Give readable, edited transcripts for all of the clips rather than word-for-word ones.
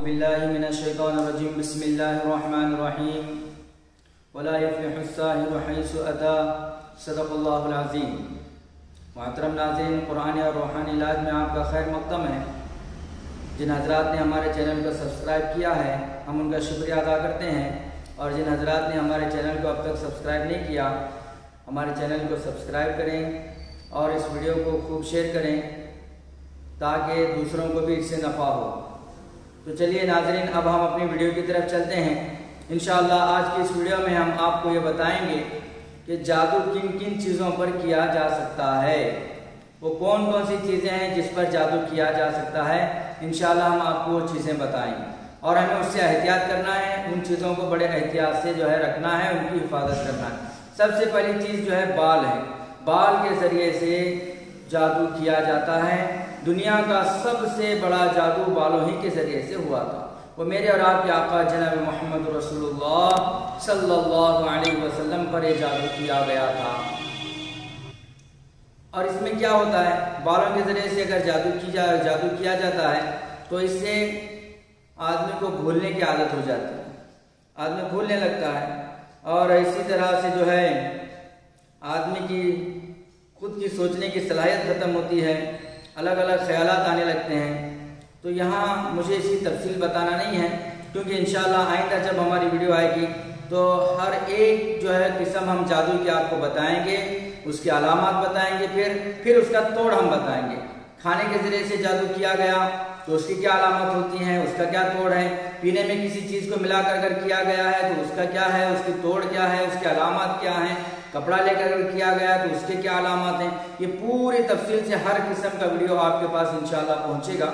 अऊज़ुबिल्लाहि मिनश्शैतानिर्रजीम बिस्मिल्लाहिर्रहमानिर्रहीम वला युफ्लिहुस्साहिरु हैसु अता सदक़ल्लाहुल अज़ीम। मोहतरम नाज़रीन, कुरानी और रूहानी इलाज में आपका खैर मक़दम है। जिन हज़रात ने हमारे चैनल को सब्सक्राइब किया है हम उनका शुक्रिया अदा करते हैं, और जिन हज़रात ने हमारे चैनल को अब तक सब्सक्राइब नहीं किया हमारे चैनल को सब्सक्राइब करें और इस वीडियो को खूब शेयर करें ताकि दूसरों को भी इससे नफ़ा हो। तो चलिए नाज़रीन, अब हम अपनी वीडियो की तरफ चलते हैं। इंशाअल्लाह आज की इस वीडियो में हम आपको ये बताएंगे कि जादू किन किन चीज़ों पर किया जा सकता है, वो कौन कौन सी चीज़ें हैं जिस पर जादू किया जा सकता है। इंशाअल्लाह हम आपको वो चीज़ें बताएंगे और हमें उससे एहतियात करना है, उन चीज़ों को बड़े एहतियात से जो है रखना है, उनकी हिफाजत करना है। सबसे पहली चीज़ जो है बाल है। बाल के ज़रिए से जादू किया जाता है। दुनिया का सबसे बड़ा जादू बालों ही के ज़रिए से हुआ था। वो मेरे और आपके आका जनाब मोहम्मद रसूलुल्लाह सल्लल्लाहु अलैहि वसल्लम पर ये जादू किया गया था। और इसमें क्या होता है, बालों के ज़रिए से अगर जादू किया जाता है तो इससे आदमी को भूलने की आदत हो जाती है, आदमी भूलने लगता है। और इसी तरह से जो है आदमी की खुद की सोचने की सलाहियत ख़त्म होती है, अलग अलग ख्यालात आने लगते हैं। तो यहाँ मुझे इसकी तफसील बताना नहीं है, क्योंकि इंशाअल्लाह आइंदा जब हमारी वीडियो आएगी तो हर एक जो है किस्म हम जादू की आपको बताएंगे, उसके अलामात बताएंगे, फिर उसका तोड़ हम बताएंगे। खाने के ज़रिए से जादू किया गया तो उसकी क्या अलामत होती हैं, उसका क्या तोड़ है। पीने में किसी चीज़ को मिलाकर अगर किया गया है तो उसका क्या है, उसकी तोड़ क्या है, उसके अलामत क्या हैं। कपड़ा लेकर अगर किया गया तो उसके क्या अलामत हैं। ये पूरी तफसील से हर किस्म का वीडियो आपके पास इंशाअल्लाह पहुँचेगा।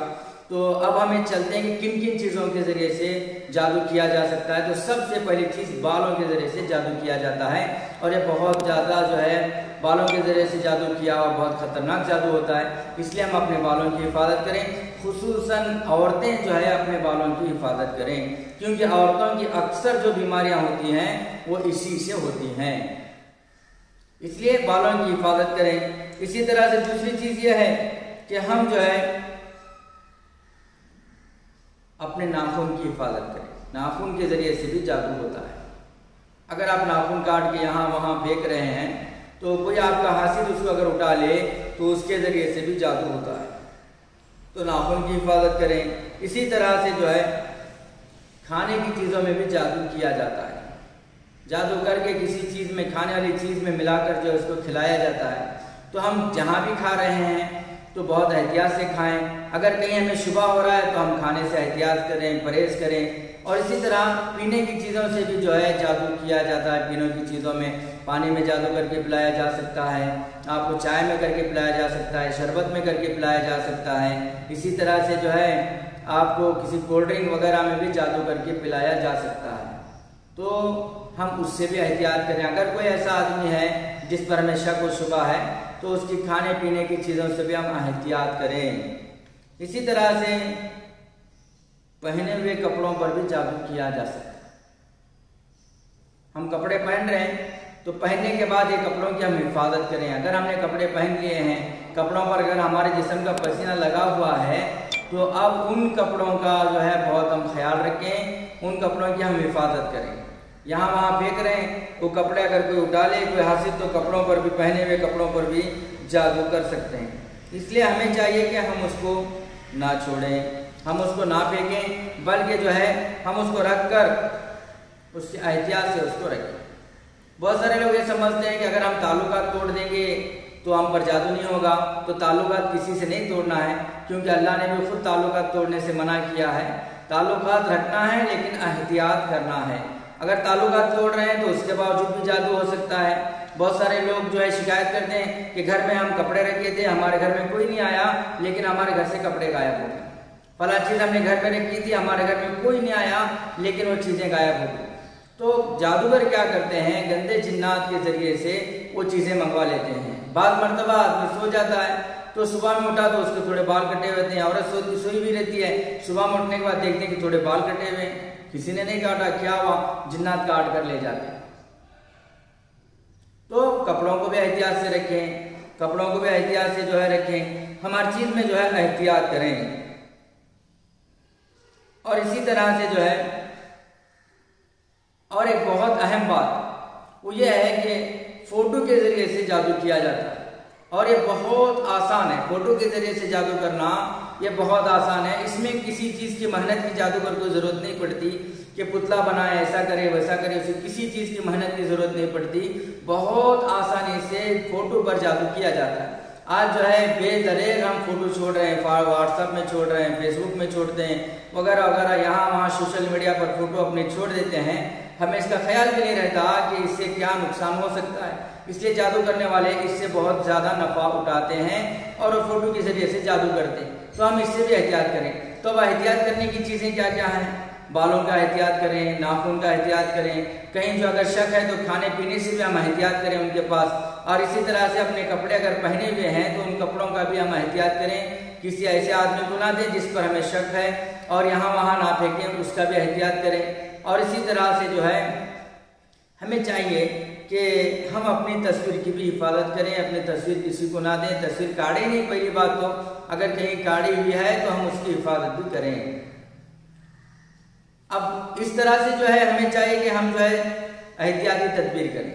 तो अब हमें चलते हैं कि किन किन चीज़ों के ज़रिए से जादू किया जा सकता है। तो सबसे पहली चीज़ बालों के ज़रिए से जादू किया जाता है, और ये बहुत ज़्यादा जो है बालों के ज़रिए से जादू किया हुआ बहुत ख़तरनाक जादू होता है। इसलिए हम अपने बालों की हिफाजत करें, खुसूसन औरतें जो है अपने बालों की हिफाजत करें, क्योंकि औरतों की अक्सर जो बीमारियां होती हैं वो इसी से होती हैं। इसलिए बालों की हिफाजत करें। इसी तरह से दूसरी चीज़ ये है कि हम जो है अपने नाखून की हिफाजत करें। नाखून के ज़रिए से भी जादू होता है। अगर आप नाखून काट के यहाँ वहाँ फेंक रहे हैं तो कोई आपका हासिल उसको अगर उठा ले तो उसके ज़रिए से भी जादू होता है। तो नाखून की हिफाजत करें। इसी तरह से जो है खाने की चीज़ों में भी जादू किया जाता है। जादू करके किसी चीज़ में, खाने वाली चीज़ में मिलाकर जो उसको खिलाया जाता है। तो हम जहाँ भी खा रहे हैं तो बहुत एहतियात से खाएं। अगर कहीं हमें शुबा हो रहा है तो हम खाने से एहतियात करें, परहेज़ करें। और इसी तरह पीने की चीज़ों से भी जो है जादू किया जाता है। पीने की चीज़ों में पानी में जादू करके पिलाया जा सकता है, आपको चाय में करके पिलाया जा सकता है, शरबत में करके पिलाया जा सकता है। इसी तरह से जो है आपको किसी कोल्ड ड्रिंक वगैरह में भी जादू करके पिलाया जा सकता है। तो हम उससे भी एहतियात करें। अगर कोई ऐसा आदमी है जिस पर हमें शक व शुबा है तो उसकी खाने पीने की चीज़ों से भी हम एहतियात करें। इसी तरह से पहने हुए कपड़ों पर भी जादू किया जा सकता है। हम कपड़े पहन रहे हैं तो पहनने के बाद ये कपड़ों की हम हिफाजत करें। अगर हमने कपड़े पहन लिए हैं, कपड़ों पर अगर हमारे जिस्म का पसीना लगा हुआ है तो अब उन कपड़ों का जो है बहुत हम ख्याल रखें, उन कपड़ों की हम हिफाजत करें। यहाँ वहाँ फेंक रहे हैं वो कपड़े अगर कोई उठा ले कोई हासिल तो कपड़ों पर भी, पहने हुए कपड़ों पर भी जादू कर सकते हैं। इसलिए हमें चाहिए कि हम उसको ना छोड़ें, हम उसको ना फेंकें, बल्कि जो है हम उसको रख कर उसकी एहतियात से उसको रखें। बहुत सारे लोग ये समझते हैं कि अगर हम ताल्लुकात तोड़ देंगे तो हम पर जादू नहीं होगा। तो ताल्लुकात किसी से नहीं तोड़ना है, क्योंकि अल्लाह ने भी खुद ताल्लुकात तोड़ने से मना किया है। ताल्लुकात रखना है लेकिन एहतियात करना है। अगर ताल्लुकात तोड़ रहे हैं तो उसके बावजूद भी जादू हो सकता है। बहुत सारे लोग जो है शिकायत करते हैं कि घर में हम कपड़े रखे थे, हमारे घर में कोई नहीं आया, लेकिन हमारे घर से कपड़े गायब हो गए। फला चीज़ हमने घर में रखी थी, हमारे घर में कोई नहीं आया, लेकिन वो चीज़ें गायब हो गई। तो जादूगर क्या करते हैं, गंदे जिन्नात के ज़रिए से वो चीज़ें मंगवा लेते हैं। बाद मरतबा आदमी सो जाता है तो सुबह में उठा तो उसके थोड़े बाल कटे हुए हैं। औरत सोई भी रहती है, सुबह में उठने के बाद देखते हैं कि थोड़े बाल कटे हुए हैं, किसी ने नहीं काटा, क्या हुआ, जिन्नात काट कर ले जाते हैं। तो कपड़ों को भी एहतियात से रखें, कपड़ों को भी एहतियात से जो है रखें। हम हर चीज़ में जो है एहतियात करें। और इसी तरह से जो है और एक बहुत अहम बात वो ये है कि फोटो के जरिए से जादू किया जाता है और ये बहुत आसान है। फोटो के जरिए से जादू करना ये बहुत आसान है। इसमें किसी चीज़ की मेहनत की जादूगर को ज़रूरत नहीं पड़ती कि पुतला बनाए, ऐसा करे वैसा करे, उसे किसी चीज़ की मेहनत की ज़रूरत नहीं पड़ती। बहुत आसानी से फोटो पर जादू किया जाता है। आज जो है बेदरेग हम फोटो छोड़ रहे हैं, व्हाट्सएप में छोड़ रहे हैं, फेसबुक में छोड़ते हैं वगैरह वगैरह, यहाँ वहाँ सोशल मीडिया पर फोटो अपने छोड़ देते हैं। हमें इसका ख्याल भी नहीं रहता कि इससे क्या नुकसान हो सकता है। इसलिए जादू करने वाले इससे बहुत ज़्यादा नफा उठाते हैं और वो फोटो के जरिए से जादू करते हैं। तो हम इससे भी एहतियात करें। तो अब एहतियात करने की चीज़ें क्या क्या हैं? बालों का एहतियात करें, नाखून का एहतियात करें, कहीं जो अगर शक है तो खाने पीने से भी हम एहतियात करें उनके पास। और इसी तरह से अपने कपड़े अगर पहने हुए हैं तो उन कपड़ों का भी हम एहतियात करें, किसी ऐसे आदमी को ना दें जिस पर हमें शक है, और यहाँ वहाँ ना फेंकें, उसका भी एहतियात करें। और इसी तरह से जो है हमें चाहिए कि हम अपनी तस्वीर की भी हिफाजत करें, अपनी तस्वीर किसी को ना दें। तस्वीर काढ़े नहीं, पहली बात तो अगर कहीं काढ़ी हुई है तो हम उसकी हिफाजत भी करें। अब इस तरह से जो है हमें चाहिए कि हम जो है एहतियाती तदबीर करें।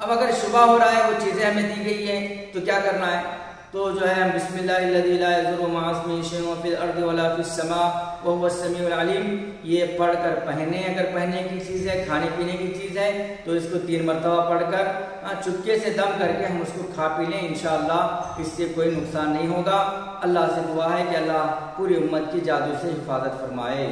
अब अगर शुबा हो रहा है, वो चीज़ें हमें दी गई हैं तो क्या करना है? तो जो है हम बिस्मिल्लाहिल्लज़ी ला यज़ुर्रु मअ इस्मिही शैउन फिल अर्दि वला फिस समा व हुवस समीउल अलीम, ये पढ़कर पहने। अगर पहनने की चीज़ है, खाने पीने की चीज़ है तो इसको 3 मरतबा पढ़कर चुपके से दम करके हम उसको खा पी लें। इंशाअल्लाह इससे कोई नुकसान नहीं होगा। अल्लाह से दुआ है कि अल्लाह पूरी उम्मत की जादू से हिफाजत फरमाए।